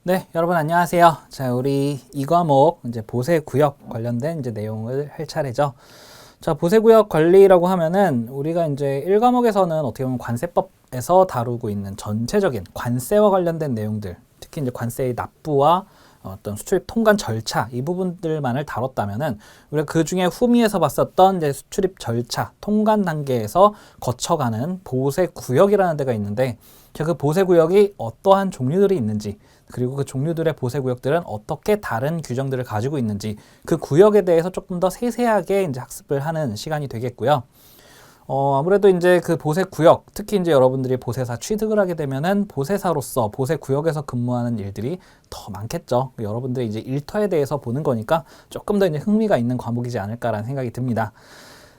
네, 여러분 안녕하세요. 자, 우리 이 과목 이제 보세구역 관련된 이제 내용을 할 차례죠. 자, 보세구역 관리라고 하면은 우리가 이제 1과목에서는 어떻게 보면 관세법에서 다루고 있는 전체적인 관세와 관련된 내용들, 특히 이제 관세의 납부와 어떤 수출입 통관 절차 이 부분들만을 다뤘다면은 우리가 그 중에 후미에서 봤었던 이제 수출입 절차 통관 단계에서 거쳐가는 보세구역이라는 데가 있는데, 그 보세구역이 어떠한 종류들이 있는지, 그리고 그 종류들의 보세구역들은 어떻게 다른 규정들을 가지고 있는지, 그 구역에 대해서 조금 더 세세하게 이제 학습을 하는 시간이 되겠고요. 아무래도 이제 그 보세구역, 특히 이제 여러분들이 보세사 취득을 하게 되면은 보세사로서 보세구역에서 근무하는 일들이 더 많겠죠. 여러분들이 이제 일터에 대해서 보는 거니까 조금 더 이제 흥미가 있는 과목이지 않을까라는 생각이 듭니다.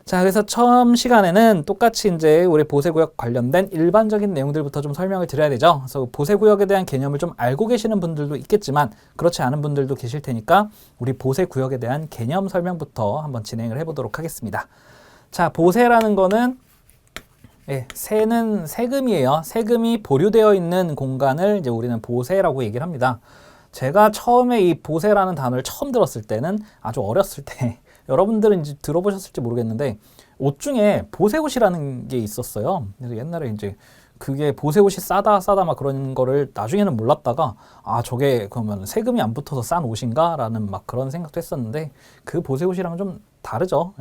자, 그래서 처음 시간에는 똑같이 이제 우리 보세구역 관련된 일반적인 내용들부터 좀 설명을 드려야 되죠. 그래서 보세구역에 대한 개념을 좀 알고 계시는 분들도 있겠지만 그렇지 않은 분들도 계실 테니까 우리 보세구역에 대한 개념 설명부터 한번 진행을 해보도록 하겠습니다. 자, 보세라는 거는 세는 세금이에요. 세금이 보류되어 있는 공간을 이제 우리는 보세라고 얘기를 합니다. 제가 처음에 이 보세라는 단어를 처음 들었을 때는 아주 어렸을 때 여러분들은 이제 들어보셨을지 모르겠는데 옷 중에 보세옷이라는 게 있었어요. 그래서 옛날에 이제 그게 보세옷이 싸다 막 그런 거를 나중에는 몰랐다가 저게 그러면 세금이 안 붙어서 싼 옷인가? 라는 막 그런 생각도 했었는데 그 보세옷이랑은 좀 다르죠.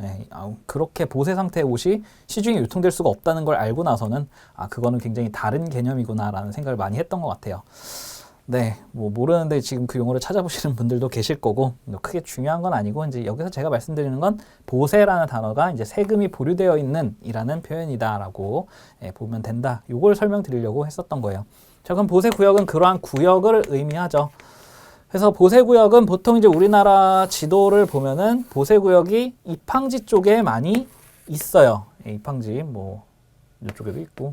그렇게 보세 상태의 옷이 시중에 유통될 수가 없다는 걸 알고 나서는 그거는 굉장히 다른 개념이구나 라는 생각을 많이 했던 것 같아요. 네, 뭐 모르는데 지금 그 용어를 찾아보시는 분들도 계실 거고 크게 중요한 건 아니고, 이제 여기서 제가 말씀드리는 건 보세라는 단어가 이제 세금이 보류되어 있는 이라는 표현이다라고 보면 된다. 요걸 설명드리려고 했었던 거예요. 자, 그럼 보세구역은 그러한 구역을 의미하죠. 그래서 보세구역은 보통 이제 우리나라 지도를 보면은 보세구역이 입항지 쪽에 많이 있어요. 입항지 뭐 이쪽에도 있고,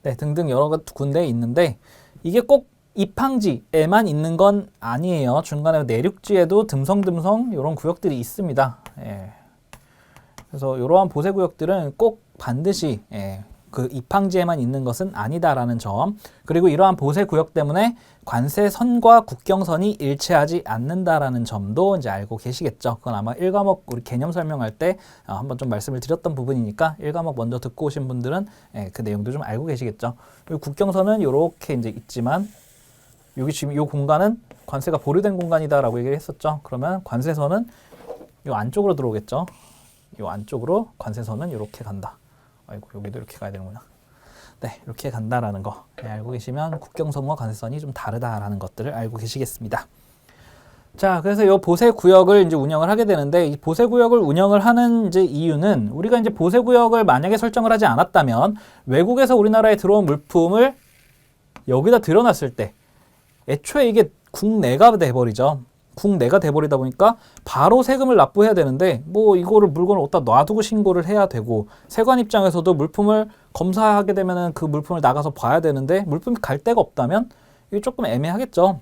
네, 등등 여러 군데 있는데 이게 꼭 입항지에만 있는 건 아니에요. 중간에 내륙지에도 듬성듬성 이런 구역들이 있습니다. 그래서 이러한 보세구역들은 꼭 반드시 그 입항지에만 있는 것은 아니다라는 점, 그리고 이러한 보세구역 때문에 관세선과 국경선이 일치하지 않는다라는 점도 이제 알고 계시겠죠. 그건 아마 1과목 우리 개념 설명할 때 한번 좀 말씀을 드렸던 부분이니까 1과목 먼저 듣고 오신 분들은 그 내용도 좀 알고 계시겠죠. 국경선은 이렇게 이제 있지만 여기 지금 이 공간은 관세가 보류된 공간이다라고 얘기를 했었죠. 그러면 관세선은 이 안쪽으로 들어오겠죠. 이 안쪽으로 관세선은 이렇게 간다. 아이고, 여기도 이렇게 가야 되는구나. 네, 이렇게 간다라는 거 알고 계시면 국경선과 관세선이 좀 다르다라는 것들을 알고 계시겠습니다. 자, 그래서 이 보세구역을 이제 운영을 하게 되는데, 이 보세구역을 운영을 하는 이제 이유는 우리가 이제 보세구역을 만약에 설정을 하지 않았다면 외국에서 우리나라에 들어온 물품을 여기다 들여놨을 때 애초에 이게 국내가 돼버리죠. 국내가 돼버리다 보니까 바로 세금을 납부해야 되는데 뭐 이거를 물건을 어디다 놔두고 신고를 해야 되고, 세관 입장에서도 물품을 검사하게 되면은 그 물품을 나가서 봐야 되는데 물품이 갈 데가 없다면 이게 조금 애매하겠죠.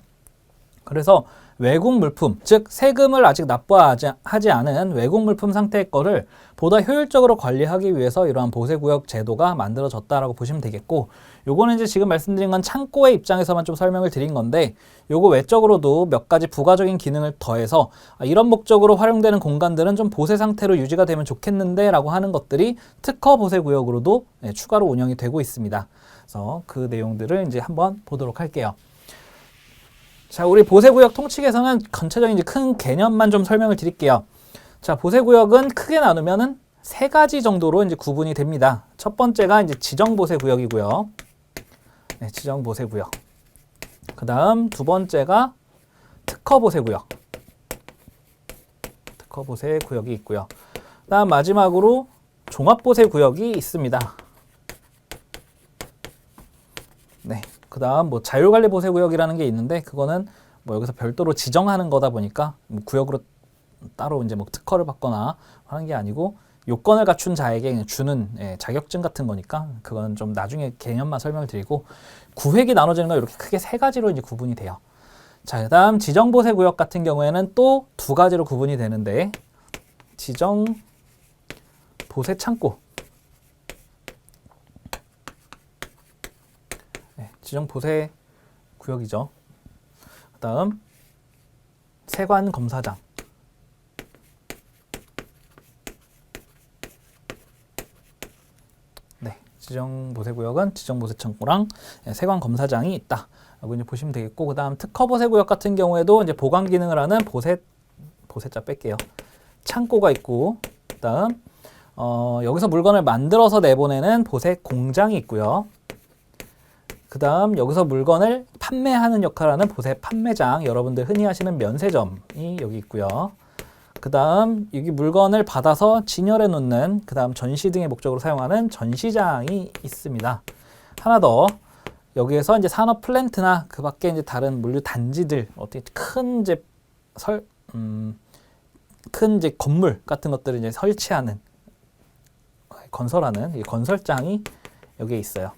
그래서 외국 물품, 즉 세금을 아직 납부하지 않은 외국 물품 상태의 거를 보다 효율적으로 관리하기 위해서 이러한 보세구역 제도가 만들어졌다라고 보시면 되겠고, 요거는 이제 지금 말씀드린 건 창고의 입장에서만 좀 설명을 드린 건데, 요거 외적으로도 몇 가지 부가적인 기능을 더해서 이런 목적으로 활용되는 공간들은 좀 보세 상태로 유지가 되면 좋겠는데 라고 하는 것들이 특허 보세구역으로도 추가로 운영이 되고 있습니다. 그래서 그 내용들을 이제 한번 보도록 할게요. 자, 우리 보세구역 통칙에서는 전체적인 이제 큰 개념만 좀 설명을 드릴게요. 자, 보세구역은 크게 나누면은 세 가지 정도로 이제 구분이 됩니다. 첫 번째가 이제 지정보세구역이고요. 네, 지정보세구역. 그 다음 두 번째가 특허보세구역. 특허보세구역이 있고요. 그 다음 마지막으로 종합보세구역이 있습니다. 네. 그 다음 뭐 자율관리보세구역이라는 게 있는데 그거는 뭐 여기서 별도로 지정하는 거다 보니까 뭐 구역으로 따로 이제 뭐 특허를 받거나 하는 게 아니고 요건을 갖춘 자에게 그냥 주는 자격증 같은 거니까 그건 좀 나중에 개념만 설명을 드리고, 구획이 나눠지는 건 이렇게 크게 세 가지로 이제 구분이 돼요. 자, 그 다음 지정보세구역 같은 경우에는 또 두 가지로 구분이 되는데, 지정보세창고. 지정보세 구역이죠. 그다음 세관 검사장. 네, 지정 보세 구역은 지정 보세 창고랑 세관 검사장이 있다. 라고 이제 보시면 되겠고, 그다음 특허 보세 구역 같은 경우에도 이제 보관 기능을 하는 보세자 뺄게요. 창고가 있고, 그다음 여기서 물건을 만들어서 내보내는 보세 공장이 있고요. 그 다음 여기서 물건을 판매하는 역할을 하는 보세 판매장, 여러분들 흔히 하시는 면세점이 여기 있고요. 그 다음 여기 물건을 받아서 진열해 놓는, 그 다음 전시 등의 목적으로 사용하는 전시장이 있습니다. 하나 더, 여기에서 이제 산업 플랜트나 그 밖에 이제 다른 물류 단지들, 어떻게 큰 이제 큰 이제 건물 같은 것들을 이제 설치하는, 건설하는 이 건설장이 여기에 있어요.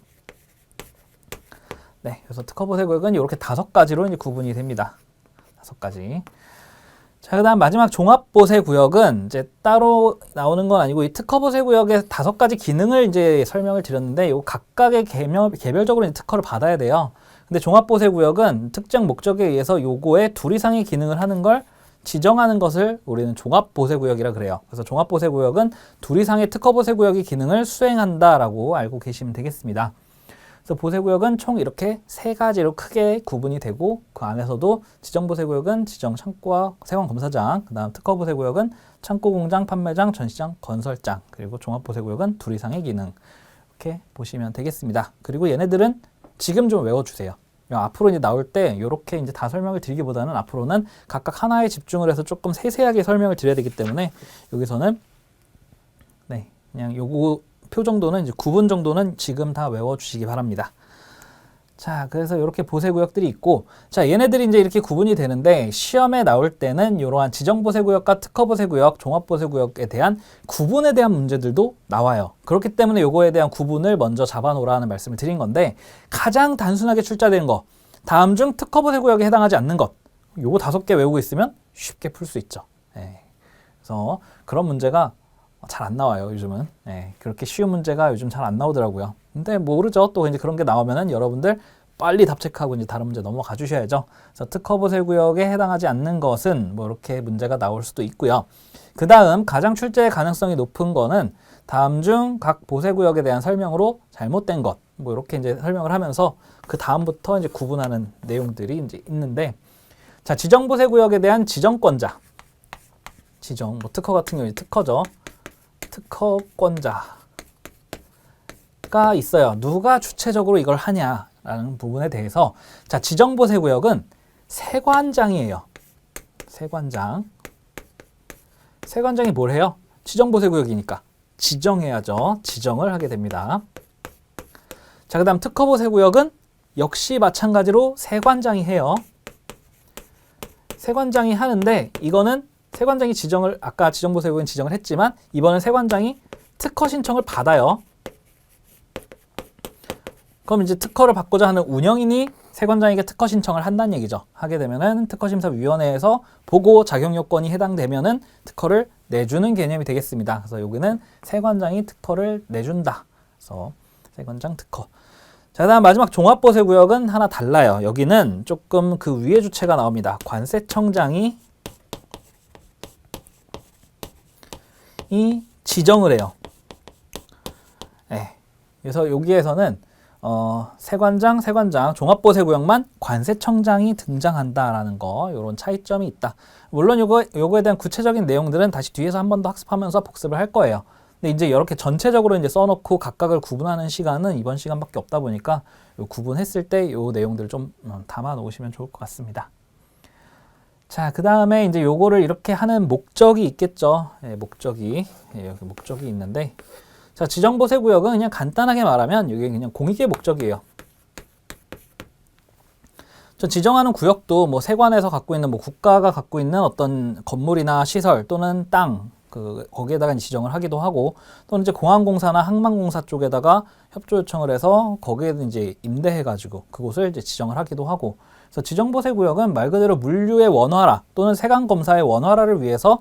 네, 그래서 특허 보세 구역은 이렇게 5가지로 이제 구분이 됩니다. 5가지. 자, 그다음 마지막 종합 보세 구역은 이제 따로 나오는 건 아니고, 이 특허 보세 구역의 5가지 기능을 이제 설명을 드렸는데, 요 각각의 개별적으로 이제 특허를 받아야 돼요. 근데 종합 보세 구역은 특정 목적에 의해서 요거에 2 이상의 기능을 하는 걸 지정하는 것을 우리는 종합 보세 구역이라 그래요. 그래서 종합 보세 구역은 2 이상의 특허 보세 구역의 기능을 수행한다라고 알고 계시면 되겠습니다. 그래서 보세구역은 총 이렇게 3가지로 크게 구분이 되고, 그 안에서도 지정보세구역은 지정 창고와 세관 검사장, 그 다음 특허보세구역은 창고, 공장, 판매장, 전시장, 건설장, 그리고 종합보세구역은 2 이상의 기능, 이렇게 보시면 되겠습니다. 그리고 얘네들은 지금 좀 외워주세요. 앞으로 이제 나올 때 이렇게 이제 다 설명을 드리기보다는 앞으로는 각각 하나에 집중을 해서 조금 세세하게 설명을 드려야 되기 때문에, 여기서는 네, 그냥 요거 표 정도는, 이제 구분 정도는 지금 다 외워주시기 바랍니다. 자, 그래서 이렇게 보세구역들이 있고, 자, 얘네들이 이제 이렇게 구분이 되는데, 시험에 나올 때는 이러한 지정보세구역과 특허보세구역, 종합보세구역에 대한 구분에 대한 문제들도 나와요. 그렇기 때문에 요거에 대한 구분을 먼저 잡아놓으라는 말씀을 드린 건데, 가장 단순하게 출제되는 거, 다음 중 특허보세구역에 해당하지 않는 것, 요거 5개 외우고 있으면 쉽게 풀 수 있죠. 네. 그래서 그런 문제가 잘 안 나와요, 요즘은. 네, 그렇게 쉬운 문제가 요즘 잘 안 나오더라고요. 근데 모르죠. 또 이제 그런 게 나오면은 여러분들 빨리 답 체크하고 이제 다른 문제 넘어가 주셔야죠. 그래서 특허 보세 구역에 해당하지 않는 것은 뭐 이렇게 문제가 나올 수도 있고요. 그 다음 가장 출제 가능성이 높은 거는 다음 중 각 보세 구역에 대한 설명으로 잘못된 것, 뭐 이렇게 이제 설명을 하면서 그 다음부터 이제 구분하는 내용들이 이제 있는데, 자, 지정 보세 구역에 대한 지정권자, 지정, 뭐 특허 같은 경우에 특허죠. 특허권자가 있어요. 누가 주체적으로 이걸 하냐라는 부분에 대해서, 자, 지정보세구역은 세관장이에요. 세관장이 뭘 해요? 지정보세구역이니까 지정해야죠. 지정을 하게 됩니다. 자, 그 다음 특허보세구역은 역시 마찬가지로 세관장이 해요. 세관장이 하는데, 이거는 세관장이 지정을, 아까 지정보세구역은 지정을 했지만 이번엔 세관장이 특허 신청을 받아요. 그럼 이제 특허를 받고자 하는 운영인이 세관장에게 특허 신청을 한다는 얘기죠. 하게 되면은 특허심사위원회에서 보고 자격 요건이 해당되면은 특허를 내주는 개념이 되겠습니다. 그래서 여기는 세관장이 특허를 내준다. 그래서 세관장 특허. 자, 그다음 마지막 종합보세구역은 하나 달라요. 여기는 조금 그 위에 주체가 나옵니다. 관세청장이 지정을 해요. 네. 그래서 여기에서는 세관장, 종합보세구역만 관세청장이 등장한다라는 거, 이런 차이점이 있다. 물론 요거에 대한 구체적인 내용들은 다시 뒤에서 한 번 더 학습하면서 복습을 할 거예요. 근데 이제 이렇게 전체적으로 이제 써놓고 각각을 구분하는 시간은 이번 시간밖에 없다 보니까 요 구분했을 때 요 내용들을 좀 담아 놓으시면 좋을 것 같습니다. 자, 그 다음에 이제 요거를 이렇게 하는 목적이 있겠죠. 예, 목적이 있는데, 자, 지정보세구역은 그냥 간단하게 말하면 이게 그냥 공익의 목적이에요. 저 지정하는 구역도 뭐 세관에서 갖고 있는, 뭐 국가가 갖고 있는 어떤 건물이나 시설 또는 땅, 거기에다가 지정을 하기도 하고, 또는 이제 공항공사나 항만공사 쪽에다가 협조 요청을 해서 거기에 이제 임대해가지고 그곳을 이제 지정을 하기도 하고, 그래서 지정보세구역은 말 그대로 물류의 원활화 또는 세관검사의 원활화를 위해서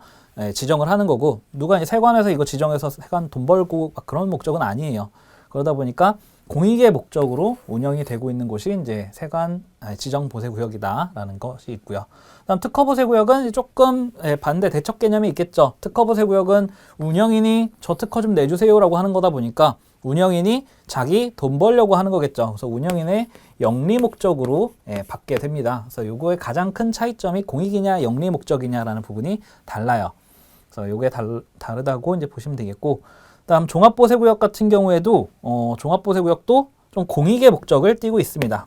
지정을 하는 거고, 누가 이제 세관에서 이거 지정해서 세관 돈 벌고 막 그런 목적은 아니에요. 그러다 보니까 공익의 목적으로 운영이 되고 있는 곳이 이제 지정 보세구역이다라는 것이 있고요. 그다음 특허 보세구역은 조금 반대 대척 개념이 있겠죠. 특허 보세구역은 운영인이 저 특허 좀 내주세요라고 하는 거다 보니까 운영인이 자기 돈 벌려고 하는 거겠죠. 그래서 운영인의 영리 목적으로 받게 됩니다. 그래서 요거의 가장 큰 차이점이 공익이냐 영리 목적이냐라는 부분이 달라요. 그래서 요게 다르다고 이제 보시면 되겠고, 그다음 종합보세구역 같은 경우에도 종합보세구역도 좀 공익의 목적을 띠고 있습니다.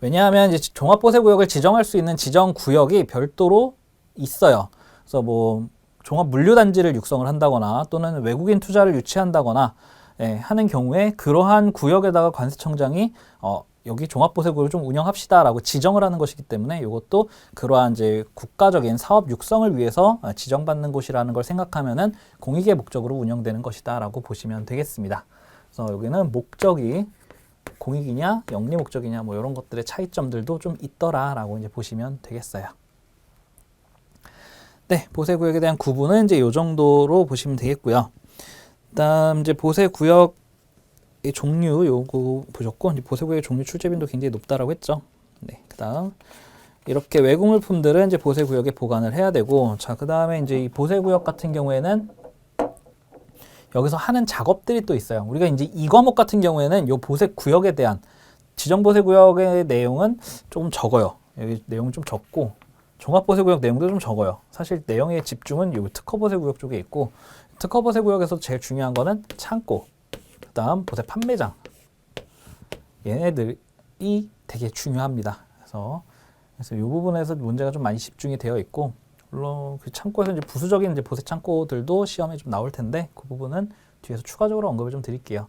왜냐하면 이제 종합보세구역을 지정할 수 있는 지정구역이 별도로 있어요. 그래서 뭐 종합물류단지를 육성을 한다거나 또는 외국인 투자를 유치한다거나 하는 경우에 그러한 구역에다가 관세청장이 여기 종합보세구역을 좀 운영합시다라고 지정을 하는 것이기 때문에 이것도 그러한 이제 국가적인 사업 육성을 위해서 지정받는 곳이라는 걸 생각하면은 공익의 목적으로 운영되는 것이다라고 보시면 되겠습니다. 그래서 여기는 목적이 공익이냐 영리 목적이냐 뭐 이런 것들의 차이점들도 좀 있더라라고 이제 보시면 되겠어요. 네, 보세구역에 대한 구분은 이제 이 정도로 보시면 되겠고요. 그다음 이제 보세구역의 종류 요거 보셨고, 보세구역의 종류 출제빈도 굉장히 높다라고 했죠. 네, 그다음 이렇게 외국 물품들은 이제 보세구역에 보관을 해야 되고, 자 그다음에 이제 이 보세구역 같은 경우에는 여기서 하는 작업들이 또 있어요. 우리가 이제 이 과목 같은 경우에는 요 보세구역에 대한 지정 보세구역의 내용은 조금 적어요. 여기 내용은 좀 적고. 종합보세구역 내용도 좀 적어요. 사실 내용의 집중은 요 특허보세구역 쪽에 있고, 특허보세구역에서 제일 중요한 거는 창고, 그 다음 보세 판매장, 얘네들이 되게 중요합니다. 그래서 이 부분에서 문제가 좀 많이 집중이 되어 있고, 물론 그 창고에서 이제 부수적인 이제 보세 창고들도 시험에 좀 나올 텐데 그 부분은 뒤에서 추가적으로 언급을 좀 드릴게요.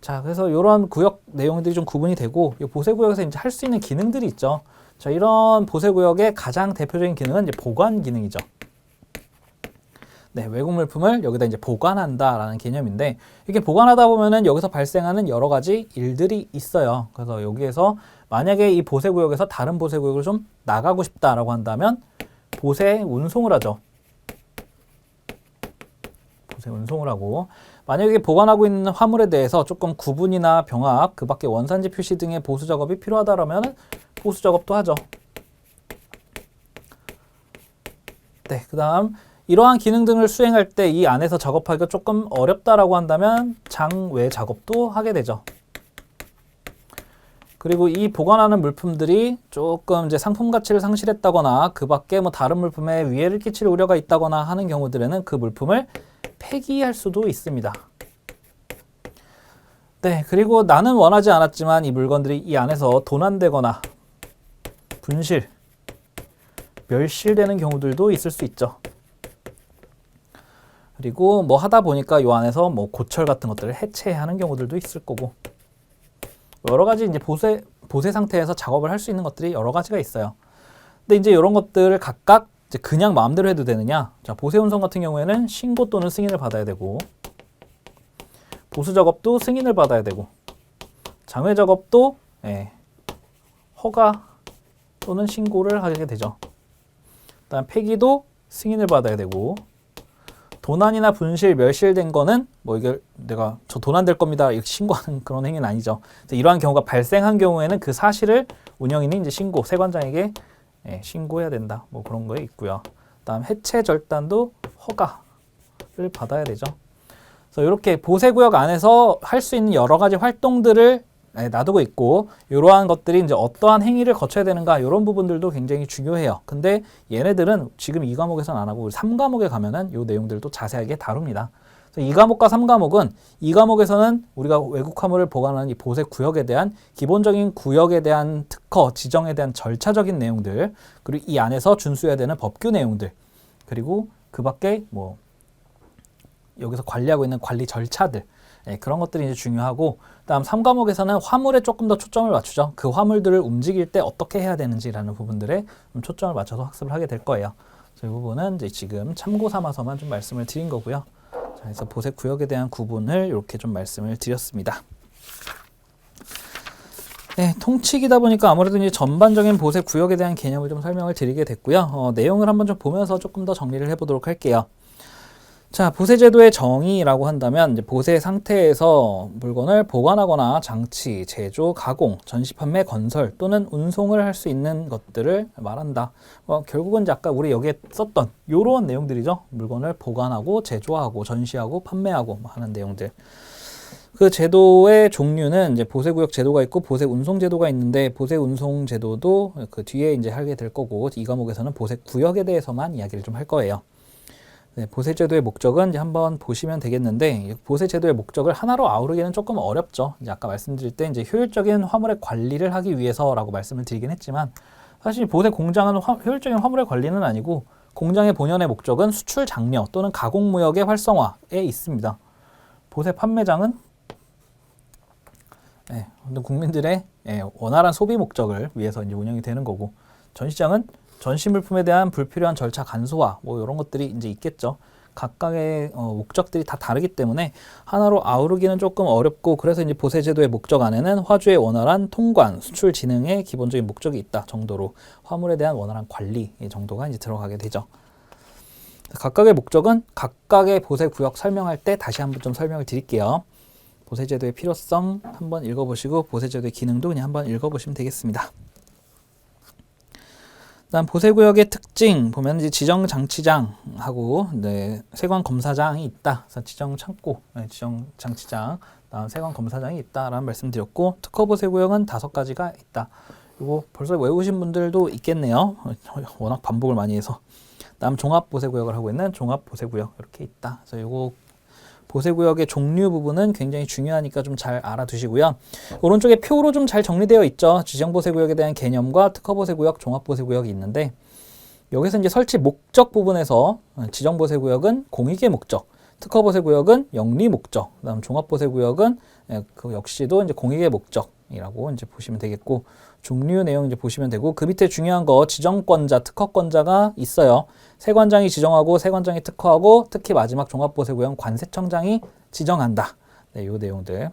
자, 그래서 이런 구역 내용들이 좀 구분이 되고, 이 보세구역에서 이제 할 수 있는 기능들이 있죠. 자, 이런 보세구역의 가장 대표적인 기능은 이제 보관 기능이죠. 네, 외국 물품을 여기다 이제 보관한다라는 개념인데, 이렇게 보관하다 보면은 여기서 발생하는 여러 가지 일들이 있어요. 그래서 여기에서 만약에 이 보세구역에서 다른 보세구역으로 좀 나가고 싶다라고 한다면 보세 운송을 하죠. 보세 운송을 하고, 만약에 보관하고 있는 화물에 대해서 조금 구분이나 병합, 그 밖에 원산지 표시 등의 보수 작업이 필요하다라면 보수 작업도 하죠. 네, 그 다음 이러한 기능 등을 수행할 때 이 안에서 작업하기가 조금 어렵다라고 한다면 장외 작업도 하게 되죠. 그리고 이 보관하는 물품들이 조금 이제 상품 가치를 상실했다거나 그 밖에 뭐 다른 물품에 위해를 끼칠 우려가 있다거나 하는 경우들에는 그 물품을 폐기할 수도 있습니다. 네, 그리고 나는 원하지 않았지만 이 물건들이 이 안에서 도난되거나 분실, 멸실되는 경우들도 있을 수 있죠. 그리고 뭐 하다 보니까 이 안에서 뭐 고철 같은 것들을 해체하는 경우들도 있을 거고, 여러 가지 이제 보세 상태에서 작업을 할 수 있는 것들이 여러 가지가 있어요. 근데 이제 이런 것들을 각각 이제 그냥 마음대로 해도 되느냐? 자, 보세 운송 같은 경우에는 신고 또는 승인을 받아야 되고, 보수 작업도 승인을 받아야 되고, 장외 작업도 허가 또는 신고를 하게 되죠. 그다음 폐기도 승인을 받아야 되고, 도난이나 분실, 멸실된 거는 뭐 이게 내가 저 도난될 겁니다 이렇게 신고하는 그런 행위는 아니죠. 이러한 경우가 발생한 경우에는 그 사실을 운영인이 이제 세관장에게 신고해야 된다. 뭐 그런 거에 있고요. 그다음 해체 절단도 허가를 받아야 되죠. 그래서 이렇게 보세구역 안에서 할 수 있는 여러 가지 활동들을 놔두고 있고, 이러한 것들이 이제 어떠한 행위를 거쳐야 되는가, 이런 부분들도 굉장히 중요해요. 근데 얘네들은 지금 이 과목에서는 안 하고 3과목에 가면은 이 내용들도 자세하게 다룹니다. 그래서 2과목과 3과목은 이 과목에서는 우리가 외국 화물을 보관하는 이 보세 구역에 대한 기본적인 구역에 대한 특허 지정에 대한 절차적인 내용들, 그리고 이 안에서 준수해야 되는 법규 내용들, 그리고 그 밖에 뭐 여기서 관리하고 있는 관리 절차들, 그런 것들이 이제 중요하고, 다음 3과목에서는 화물에 조금 더 초점을 맞추죠. 그 화물들을 움직일 때 어떻게 해야 되는지라는 부분들에 좀 초점을 맞춰서 학습을 하게 될 거예요. 그래서 이 부분은 이제 지금 참고 삼아서만 좀 말씀을 드린 거고요. 자, 그래서 보세 구역에 대한 구분을 이렇게 좀 말씀을 드렸습니다. 네, 통칙이다 보니까 아무래도 이제 전반적인 보세 구역에 대한 개념을 좀 설명을 드리게 됐고요. 내용을 한번 좀 보면서 조금 더 정리를 해보도록 할게요. 자, 보세제도의 정의라고 한다면 이제 보세 상태에서 물건을 보관하거나 장치, 제조, 가공, 전시 판매, 건설 또는 운송을 할 수 있는 것들을 말한다. 결국은 이제 아까 우리 여기에 썼던 이런 내용들이죠. 물건을 보관하고 제조하고 전시하고 판매하고 하는 내용들. 그 제도의 종류는 이제 보세구역 제도가 있고 보세운송 제도가 있는데 보세운송 제도도 그 뒤에 이제 하게 될 거고 이 과목에서는 보세구역에 대해서만 이야기를 좀 할 거예요. 네, 보세제도의 목적은 이제 한번 보시면 되겠는데 보세제도의 목적을 하나로 아우르기는 조금 어렵죠. 이제 아까 말씀드릴 때 이제 효율적인 화물의 관리를 하기 위해서라고 말씀을 드리긴 했지만 사실 보세 공장은 효율적인 화물의 관리는 아니고 공장의 본연의 목적은 수출 장려 또는 가공 무역의 활성화에 있습니다. 보세 판매장은 국민들의 원활한 소비 목적을 위해서 이제 운영이 되는 거고 전시장은 전시 물품에 대한 불필요한 절차 간소화 뭐 이런 것들이 이제 있겠죠. 각각의 목적들이 다 다르기 때문에 하나로 아우르기는 조금 어렵고 그래서 이제 보세제도의 목적 안에는 화주의 원활한 통관, 수출 진흥의 기본적인 목적이 있다 정도로 화물에 대한 원활한 관리 정도가 이제 들어가게 되죠. 각각의 목적은 각각의 보세 구역 설명할 때 다시 한번 좀 설명을 드릴게요. 보세제도의 필요성 한번 읽어보시고 보세제도의 기능도 그냥 한번 읽어보시면 되겠습니다. 다음 보세구역의 특징 보면 이제 지정장치장하고 세관검사장이 있다. 그래서 지정창고, 지정장치장, 다음 세관검사장이 있다라는 말씀드렸고 특허보세구역은 5가지가 있다. 이거 벌써 외우신 분들도 있겠네요. 워낙 반복을 많이 해서. 다음 종합보세구역을 하고 있는 종합보세구역 이렇게 있다. 그래서 이거 보세구역의 종류 부분은 굉장히 중요하니까 좀 잘 알아두시고요. 오른쪽에 표로 좀 잘 정리되어 있죠. 지정보세구역에 대한 개념과 특허보세구역, 종합보세구역이 있는데 여기서 이제 설치 목적 부분에서 지정보세구역은 공익의 목적, 특허보세구역은 영리 목적, 그다음 종합보세구역은 그 역시도 이제 공익의 목적이라고 이제 보시면 되겠고 종류 내용 이제 보시면 되고 그 밑에 중요한 거 지정권자, 특허권자가 있어요. 세관장이 지정하고 세관장이 특허하고 특히 마지막 종합보세구역은 관세청장이 지정한다. 네, 요 내용들.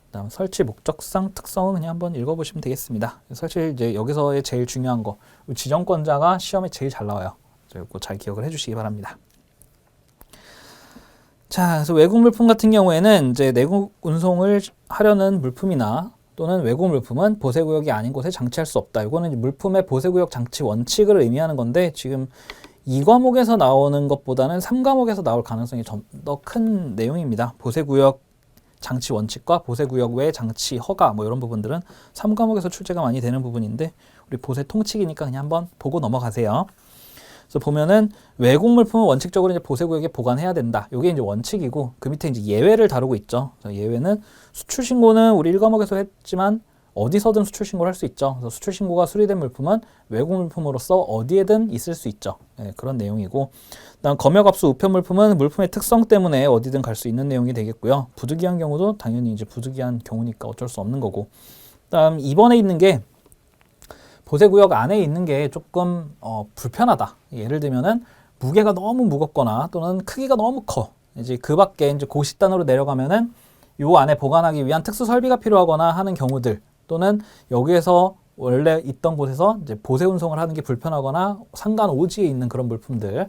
그다음 설치 목적상 특성은 그냥 한번 읽어보시면 되겠습니다. 사실 이제 여기서의 제일 중요한 거 지정권자가 시험에 제일 잘 나와요. 이거 잘 기억을 해주시기 바랍니다. 자, 그래서 외국 물품 같은 경우에는 이제 내국 운송을 하려는 물품이나 또는 외국 물품은 보세구역이 아닌 곳에 장치할 수 없다. 이거는 물품의 보세구역 장치 원칙을 의미하는 건데 지금 2과목에서 나오는 것보다는 3과목에서 나올 가능성이 좀 더 큰 내용입니다. 보세구역 장치 원칙과 보세구역 외 장치 허가 뭐 이런 부분들은 3과목에서 출제가 많이 되는 부분인데 우리 보세 통칙이니까 그냥 한번 보고 넘어가세요. 그래서 보면은 외국 물품은 원칙적으로 이제 보세구역에 보관해야 된다. 이게 이제 원칙이고 그 밑에 이제 예외를 다루고 있죠. 예외는 수출 신고는 우리 1과목에서 했지만 어디서든 수출 신고를 할 수 있죠. 그래서 수출 신고가 수리된 물품은 외국 물품으로서 어디에든 있을 수 있죠. 그런 내용이고, 그다음 검역압수 우편 물품은 물품의 특성 때문에 어디든 갈 수 있는 내용이 되겠고요. 부득이한 경우도 당연히 이제 부득이한 경우니까 어쩔 수 없는 거고. 그다음 2번에 있는 게 보세구역 안에 있는 게 조금 불편하다. 예를 들면은 무게가 너무 무겁거나 또는 크기가 너무 커. 이제 그 밖에 이제 고식단으로 내려가면은 요 안에 보관하기 위한 특수 설비가 필요하거나 하는 경우들 또는 여기에서 원래 있던 곳에서 이제 보세 운송을 하는 게 불편하거나 상간 오지에 있는 그런 물품들,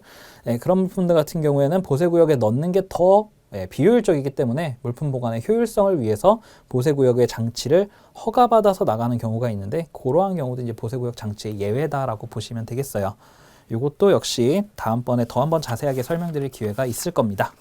그런 물품들 같은 경우에는 보세구역에 넣는 게 더 비효율적이기 때문에 물품 보관의 효율성을 위해서 보세구역의 장치를 허가받아서 나가는 경우가 있는데 그러한 경우도 이제 보세구역 장치의 예외다라고 보시면 되겠어요. 이것도 역시 다음번에 더 한번 자세하게 설명드릴 기회가 있을 겁니다.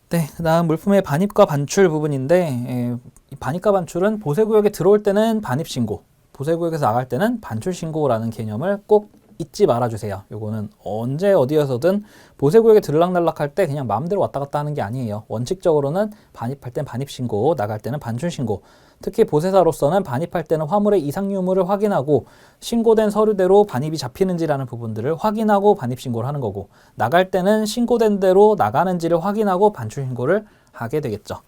네, 그 다음 물품의 반입과 반출 부분인데 반입과 반출은 보세구역에 들어올 때는 반입신고, 보세구역에서 나갈 때는 반출신고라는 개념을 꼭 잊지 말아주세요. 요거는 언제 어디에서든 보세구역에 들락날락 할 때 그냥 마음대로 왔다 갔다 하는 게 아니에요. 원칙적으로는 반입할 땐 반입신고, 나갈 때는 반출신고. 특히 보세사로서는 반입할 때는 화물의 이상 유무를 확인하고 신고된 서류대로 반입이 잡히는지라는 부분들을 확인하고 반입신고를 하는 거고, 나갈 때는 신고된 대로 나가는지를 확인하고 반출신고를 하게 되겠죠.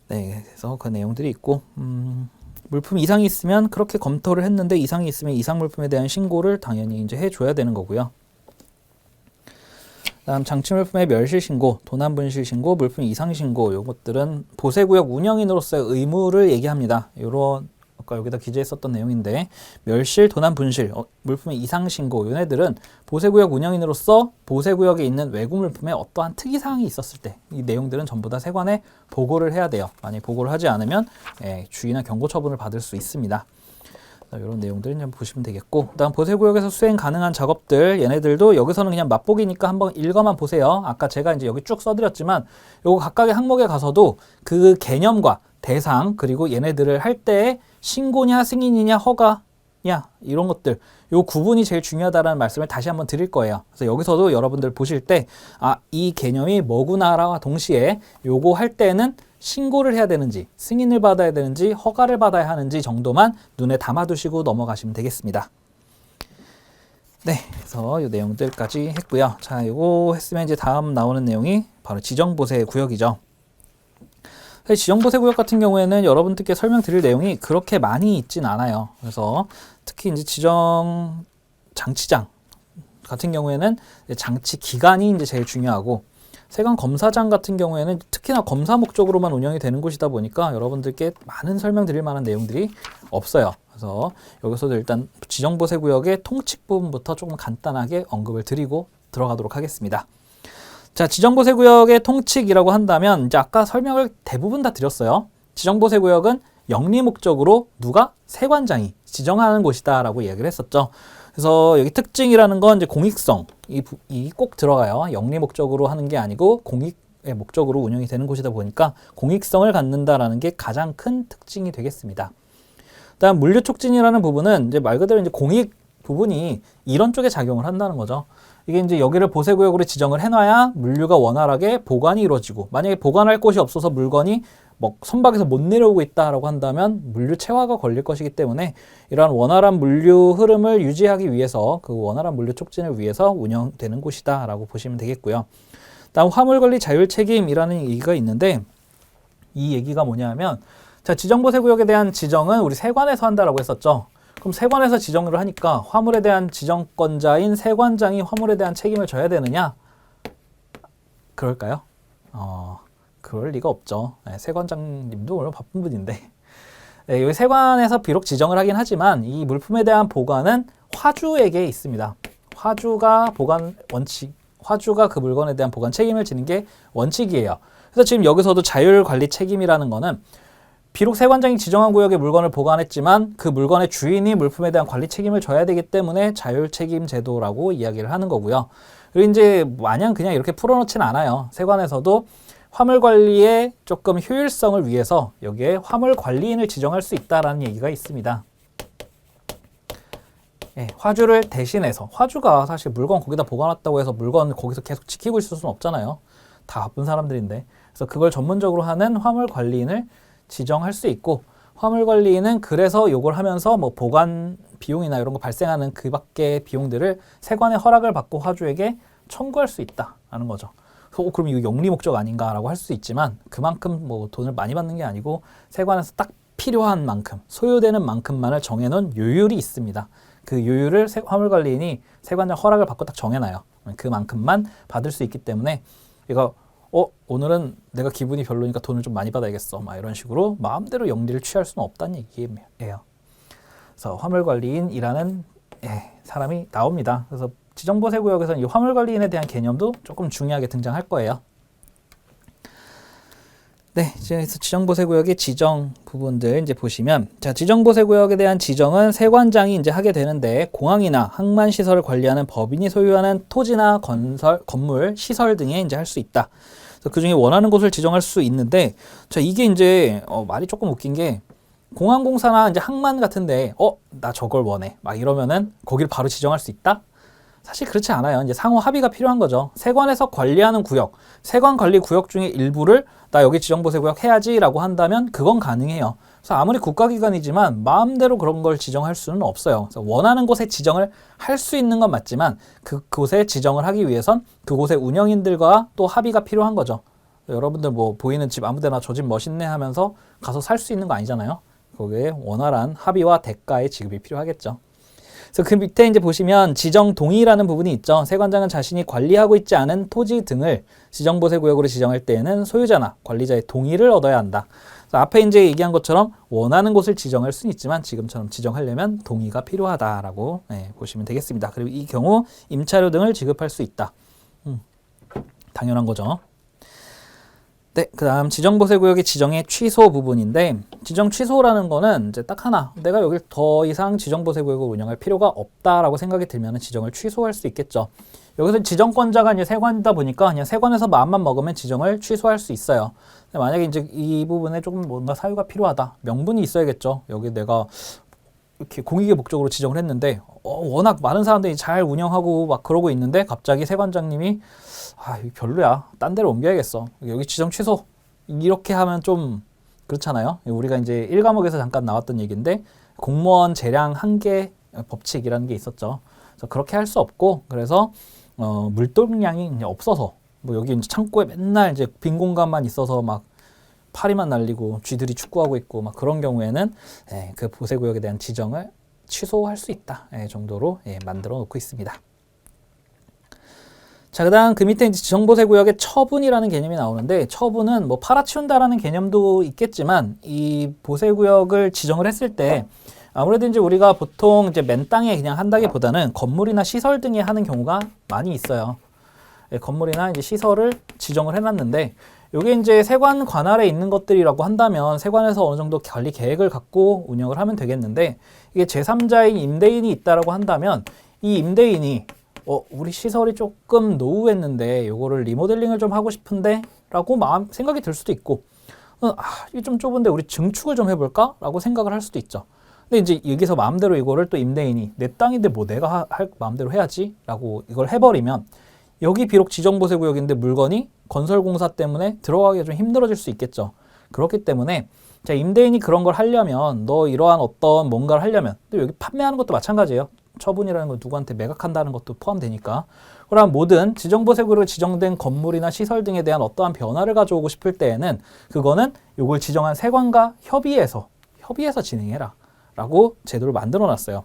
네, 그래서 그 내용들이 있고 물품 이상이 있으면 그렇게 검토를 했는데 이상이 있으면 이상 물품에 대한 신고를 당연히 이제 해줘야 되는 거고요. 다음 장치 물품의 멸실 신고, 도난 분실 신고, 물품 이상 신고, 요것들은 보세구역 운영인으로서의 의무를 얘기합니다. 요런 아까 여기다 기재했었던 내용인데 멸실, 도난, 분실, 물품의 이상 신고 얘네들은 보세구역 운영인으로서 보세구역에 있는 외국 물품에 어떠한 특이사항이 있었을 때 이 내용들은 전부 다 세관에 보고를 해야 돼요. 만약 보고를 하지 않으면 주의나 경고 처분을 받을 수 있습니다. 이런 내용들은 좀 보시면 되겠고, 그다음 보세구역에서 수행 가능한 작업들 얘네들도 여기서는 그냥 맛보기니까 한번 읽어만 보세요. 아까 제가 이제 여기 쭉 써드렸지만 요거 각각의 항목에 가서도 그 개념과 대상 그리고 얘네들을 할 때 신고냐 승인이냐 허가냐 이런 것들 요 구분이 제일 중요하다라는 말씀을 다시 한번 드릴 거예요. 그래서 여기서도 여러분들 보실 때 이 개념이 뭐구나와 동시에 요거 할 때는 신고를 해야 되는지 승인을 받아야 되는지 허가를 받아야 하는지 정도만 눈에 담아두시고 넘어가시면 되겠습니다. 네, 그래서 이 내용들까지 했고요. 자, 이거 했으면 이제 다음 나오는 내용이 바로 지정보세 구역이죠. 지정보세 구역 같은 경우에는 여러분들께 설명드릴 내용이 그렇게 많이 있진 않아요. 그래서 특히 이제 지정 장치장 같은 경우에는 장치 기간이 이제 제일 중요하고, 세관 검사장 같은 경우에는 특히나 검사 목적으로만 운영이 되는 곳이다 보니까 여러분들께 많은 설명드릴 만한 내용들이 없어요. 그래서 여기서도 일단 지정보세 구역의 통칙 부분부터 조금 간단하게 언급을 드리고 들어가도록 하겠습니다. 자, 지정보세 구역의 통칙이라고 한다면 이제 아까 설명을 대부분 다 드렸어요. 지정보세 구역은 영리 목적으로 누가? 세관장이 지정하는 곳이다라고 이야기를 했었죠. 그래서 여기 특징이라는 건 이제 공익성, 이 꼭 들어가요. 영리 목적으로 하는 게 아니고 공익의 목적으로 운영이 되는 곳이다 보니까 공익성을 갖는다라는 게 가장 큰 특징이 되겠습니다. 다음 물류 촉진이라는 부분은 이제 말 그대로 이제 공익 부분이 이런 쪽에 작용을 한다는 거죠. 이게 이제 여기를 보세구역으로 지정을 해놔야 물류가 원활하게 보관이 이루어지고, 만약에 보관할 곳이 없어서 물건이 선박에서 못 내려오고 있다라고 한다면 물류 체화가 걸릴 것이기 때문에 이러한 원활한 물류 흐름을 유지하기 위해서 그 원활한 물류 촉진을 위해서 운영되는 곳이다라고 보시면 되겠고요. 다음 화물관리 자율책임이라는 얘기가 있는데, 이 얘기가 뭐냐면, 자, 지정보세 구역에 대한 지정은 우리 세관에서 한다라고 했었죠. 그럼 세관에서 지정을 하니까 화물에 대한 지정권자인 세관장이 화물에 대한 책임을 져야 되느냐? 그럴까요? 그럴 리가 없죠. 세관장님도 원래 바쁜 분인데. 여기 세관에서 비록 지정을 하긴 하지만 이 물품에 대한 보관은 화주에게 있습니다. 화주가 그 물건에 대한 보관 책임을 지는 게 원칙이에요. 그래서 지금 여기서도 자율관리 책임이라는 거는 비록 세관장이 지정한 구역에 물건을 보관했지만 그 물건의 주인이 물품에 대한 관리 책임을 져야 되기 때문에 자율책임 제도라고 이야기를 하는 거고요. 그리고 이제 마냥 그냥 이렇게 풀어놓지는 않아요. 세관에서도 화물 관리의 조금 효율성을 위해서 여기에 화물 관리인을 지정할 수 있다라는 얘기가 있습니다. 화주를 대신해서, 화주가 사실 물건 거기다 보관했다고 해서 물건 거기서 계속 지키고 있을 수는 없잖아요. 다 바쁜 사람들인데. 그래서 그걸 전문적으로 하는 화물 관리인을 지정할 수 있고, 화물 관리인은 그래서 요걸 하면서 보관 비용이나 이런 거 발생하는 그 밖의 비용들을 세관의 허락을 받고 화주에게 청구할 수 있다라는 거죠. 그럼 이거 영리 목적 아닌가라고 할 수 있지만 그만큼 돈을 많이 받는 게 아니고 세관에서 딱 필요한 만큼, 소요되는 만큼만을 정해놓은 요율이 있습니다. 그 요율을 화물관리인이 세관장 허락을 받고 딱 정해놔요. 그만큼만 받을 수 있기 때문에 이거 오늘은 내가 기분이 별로니까 돈을 좀 많이 받아야겠어, 이런 식으로 마음대로 영리를 취할 수는 없다는 얘기예요. 그래서 화물관리인이라는 사람이 나옵니다. 그래서 지정보세 구역에서는 이 화물관리인에 대한 개념도 조금 중요하게 등장할 거예요. 네, 이제 지정보세 구역의 지정 부분들 이제 보시면, 자, 지정보세 구역에 대한 지정은 세관장이 이제 하게 되는데, 공항이나 항만 시설을 관리하는 법인이 소유하는 토지나 건물, 시설 등에 이제 할 수 있다. 그래서 그 중에 원하는 곳을 지정할 수 있는데, 자, 이게 이제 말이 조금 웃긴 게, 공항공사나 이제 항만 같은데, 나 저걸 원해, 이러면은 거기를 바로 지정할 수 있다? 사실 그렇지 않아요. 이제 상호 합의가 필요한 거죠. 세관에서 관리하는 구역, 세관 관리 구역 중에 일부를 나 여기 지정보세 구역 해야지라고 한다면 그건 가능해요. 그래서 아무리 국가기관이지만 마음대로 그런 걸 지정할 수는 없어요. 그래서 원하는 곳에 지정을 할 수 있는 건 맞지만 그곳에 지정을 하기 위해선 그곳의 운영인들과 또 합의가 필요한 거죠. 여러분들 보이는 집 아무데나 저 집 멋있네 하면서 가서 살 수 있는 거 아니잖아요. 거기에 원활한 합의와 대가의 지급이 필요하겠죠. 그래서 그 밑에 이제 보시면 지정 동의라는 부분이 있죠. 세관장은 자신이 관리하고 있지 않은 토지 등을 지정보세 구역으로 지정할 때에는 소유자나 관리자의 동의를 얻어야 한다. 그래서 앞에 이제 얘기한 것처럼 원하는 곳을 지정할 수는 있지만 지금처럼 지정하려면 동의가 필요하다라고 보시면 되겠습니다. 그리고 이 경우 임차료 등을 지급할 수 있다. 당연한 거죠. 네, 그 다음 지정보세구역의 지정의 취소 부분인데, 지정 취소라는 거는 이제 딱 하나, 내가 여길 더 이상 지정보세구역을 운영할 필요가 없다라고 생각이 들면 지정을 취소할 수 있겠죠. 여기서 지정권자가 이제 세관이다 보니까 그냥 세관에서 마음만 먹으면 지정을 취소할 수 있어요. 만약에 이제 이 부분에 조금 뭔가 사유가 필요하다, 명분이 있어야겠죠. 여기 내가 이렇게 공익의 목적으로 지정을 했는데 워낙 많은 사람들이 잘 운영하고 막 그러고 있는데 갑자기 세관장님이 이거 별로야, 딴 데로 옮겨야겠어, 여기 지정 취소, 이렇게 하면 좀 그렇잖아요. 우리가 이제 1과목에서 잠깐 나왔던 얘기인데 공무원 재량 한계 법칙이라는 게 있었죠. 그래서 그렇게 할 수 없고, 그래서 물동량이 이제 없어서 뭐 여기 이제 창고에 맨날 이제 빈 공간만 있어서 막 파리만 날리고 쥐들이 축구하고 있고 막 그런 경우에는 그 보세구역에 대한 지정을 취소할 수 있다 정도로 만들어 놓고 있습니다. 자, 그 다음 그 밑에 이제 지정보세구역의 처분이라는 개념이 나오는데, 처분은 뭐 팔아치운다라는 개념도 있겠지만 이 보세구역을 지정을 했을 때 아무래도 이제 우리가 보통 이제 맨 땅에 그냥 한다기보다는 건물이나 시설 등에 하는 경우가 많이 있어요. 건물이나 이제 시설을 지정을 해놨는데, 이게 이제 세관 관할에 있는 것들이라고 한다면 세관에서 어느 정도 관리 계획을 갖고 운영을 하면 되겠는데, 이게 제3자인 임대인이 있다라고 한다면 이 임대인이 우리 시설이 조금 노후했는데 요거를 리모델링을 좀 하고 싶은데 라고 생각이 들 수도 있고, 이게 좀 좁은데 우리 증축을 좀 해볼까? 라고 생각을 할 수도 있죠. 근데 이제 여기서 마음대로 이거를 또 임대인이 내 땅인데 뭐 내가 할 마음대로 해야지 라고 이걸 해버리면, 여기 비록 지정보세구역인데 물건이 건설공사 때문에 들어가기가 좀 힘들어질 수 있겠죠. 그렇기 때문에 자, 임대인이 그런 걸 하려면, 너 이러한 어떤 뭔가를 하려면, 또 여기 판매하는 것도 마찬가지예요. 처분이라는 건 누구한테 매각한다는 것도 포함되니까. 그럼 모든 지정보세구역으로 지정된 건물이나 시설 등에 대한 어떠한 변화를 가져오고 싶을 때에는 그거는 요걸 지정한 세관과 협의해서 진행해라 라고 제도를 만들어 놨어요.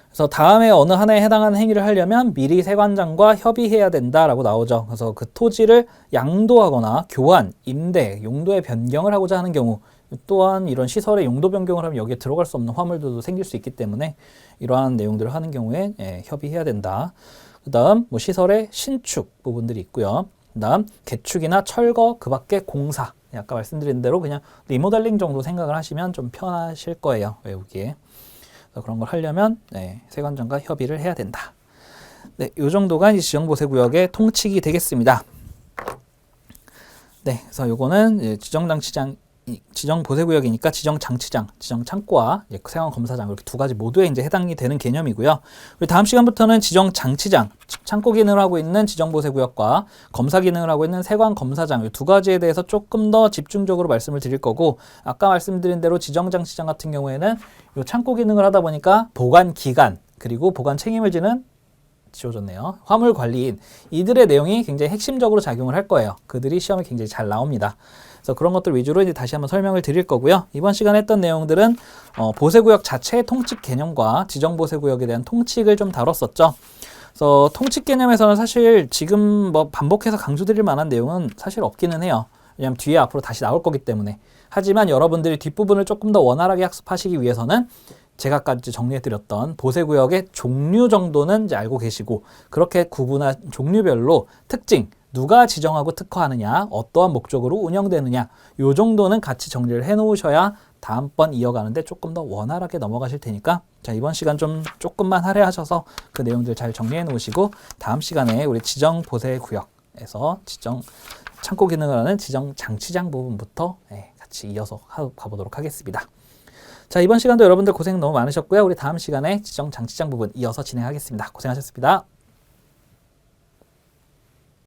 그래서 다음에 어느 하나에 해당하는 행위를 하려면 미리 세관장과 협의해야 된다라고 나오죠. 그래서 그 토지를 양도하거나 교환, 임대, 용도의 변경을 하고자 하는 경우, 또한 이런 시설의 용도 변경을 하면 여기에 들어갈 수 없는 화물들도 생길 수 있기 때문에 이러한 내용들을 하는 경우에 협의해야 된다. 그 다음 뭐 시설의 신축 부분들이 있고요. 그 다음 개축이나 철거, 그 밖에 공사, 아까 말씀드린 대로 그냥 리모델링 정도 생각을 하시면 좀 편하실 거예요, 외우기에. 그런 걸 하려면 세관장과 협의를 해야 된다. 네, 이 정도가 이제 지정보세구역의 통칙이 되겠습니다. 네, 그래서 요거는 지정보세구역이니까 지정장치장, 지정창고와 세관검사장, 이렇게 두 가지 모두에 이제 해당이 되는 개념이고요. 그리고 다음 시간부터는 지정장치장, 창고 기능을 하고 있는 지정보세구역과 검사 기능을 하고 있는 세관검사장, 이 두 가지에 대해서 조금 더 집중적으로 말씀을 드릴 거고, 아까 말씀드린 대로 지정장치장 같은 경우에는 이 창고 기능을 하다 보니까 보관 기간, 그리고 보관 책임을 지는 지워졌네요. 화물 관리인, 이들의 내용이 굉장히 핵심적으로 작용을 할 거예요. 그들이 시험에 굉장히 잘 나옵니다. 그래서 그런 것들 위주로 이제 다시 한번 설명을 드릴 거고요. 이번 시간에 했던 내용들은 보세구역 자체의 통칙 개념과 지정보세구역에 대한 통칙을 좀 다뤘었죠. 그래서 통칙 개념에서는 사실 지금 뭐 반복해서 강조드릴 만한 내용은 사실 없기는 해요. 왜냐하면 뒤에 앞으로 다시 나올 거기 때문에. 하지만 여러분들이 뒷부분을 조금 더 원활하게 학습하시기 위해서는 제가 아까 정리해드렸던 보세구역의 종류 정도는 이제 알고 계시고, 그렇게 구분한 종류별로 특징, 누가 지정하고 특허하느냐, 어떠한 목적으로 운영되느냐, 요 정도는 같이 정리를 해 놓으셔야 다음번 이어가는데 조금 더 원활하게 넘어가실 테니까, 자, 이번 시간 좀 조금만 할애하셔서 그 내용들 잘 정리해 놓으시고 다음 시간에 우리 지정보세구역에서 창고 기능을 하는 지정장치장 부분부터 같이 이어서 가보도록 하겠습니다. 자, 이번 시간도 여러분들 고생 너무 많으셨고요. 우리 다음 시간에 지정장치장 부분 이어서 진행하겠습니다. 고생하셨습니다.